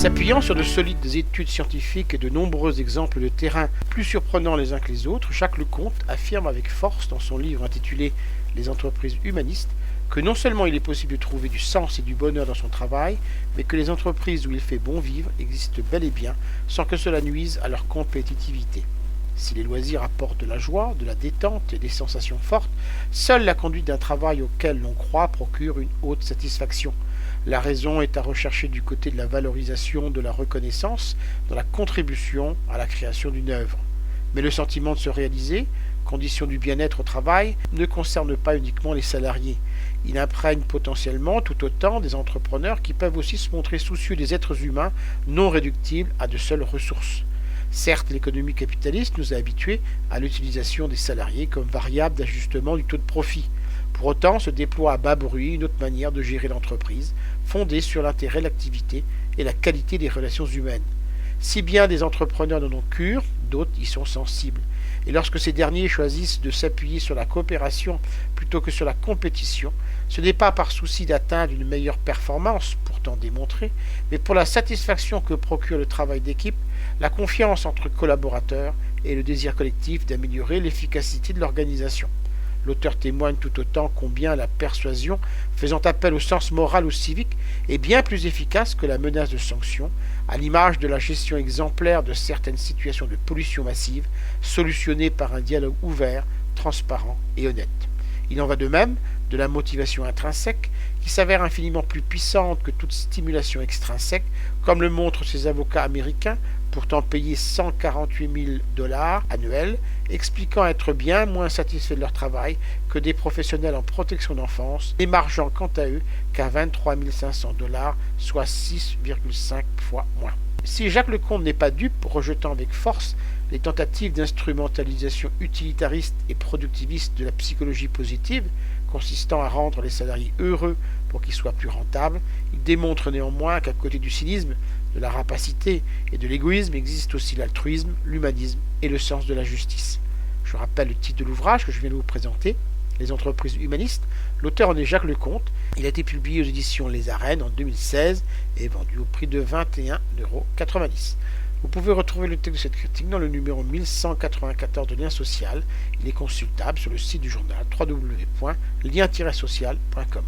S'appuyant sur de solides études scientifiques et de nombreux exemples de terrain plus surprenants les uns que les autres, Jacques Leconte affirme avec force dans son livre intitulé Les entreprises humanistes que non seulement il est possible de trouver du sens et du bonheur dans son travail, mais que les entreprises où il fait bon vivre existent bel et bien sans que cela nuise à leur compétitivité. Si les loisirs apportent de la joie, de la détente et des sensations fortes, seule la conduite d'un travail auquel l'on croit procure une haute satisfaction. La raison est à rechercher du côté de la valorisation de la reconnaissance dans la contribution à la création d'une œuvre. Mais le sentiment de se réaliser, condition du bien-être au travail, ne concerne pas uniquement les salariés. Il imprègne potentiellement tout autant des entrepreneurs qui peuvent aussi se montrer soucieux des êtres humains non réductibles à de seules ressources. Certes, l'économie capitaliste nous a habitués à l'utilisation des salariés comme variable d'ajustement du taux de profit. Pour autant, se déploie à bas bruit une autre manière de gérer l'entreprise, fondée sur l'intérêt, l'activité et la qualité des relations humaines. Si bien des entrepreneurs n'en ont cure, d'autres y sont sensibles. Et lorsque ces derniers choisissent de s'appuyer sur la coopération plutôt que sur la compétition, ce n'est pas par souci d'atteindre une meilleure performance, pourtant démontrée, mais pour la satisfaction que procure le travail d'équipe, la confiance entre collaborateurs et le désir collectif d'améliorer l'efficacité de l'organisation. L'auteur témoigne tout autant combien la persuasion, faisant appel au sens moral ou civique, est bien plus efficace que la menace de sanction, à l'image de la gestion exemplaire de certaines situations de pollution massive, solutionnées par un dialogue ouvert, transparent et honnête. Il en va de même de la motivation intrinsèque, qui s'avère infiniment plus puissante que toute stimulation extrinsèque, comme le montrent ces avocats américains, pourtant payés 148 000 $ annuels, expliquant être bien moins satisfaits de leur travail que des professionnels en protection d'enfance, démargeant quant à eux qu'à 23 500 $, soit 6,5 fois moins. Si Jacques Leconte n'est pas dupe, rejetant avec force les tentatives d'instrumentalisation utilitariste et productiviste de la psychologie positive, consistant à rendre les salariés heureux pour qu'ils soient plus rentables, il démontre néanmoins qu'à côté du cynisme, de la rapacité et de l'égoïsme existe aussi l'altruisme, l'humanisme et le sens de la justice. Je rappelle le titre de l'ouvrage que je viens de vous présenter, Les entreprises humanistes. L'auteur en est Jacques Leconte. Il a été publié aux éditions Les Arènes en 2016 et vendu au prix de 21,90 €. Vous pouvez retrouver le texte de cette critique dans le numéro 1194 de Lien Social. Il est consultable sur le site du journal www.lien-social.com.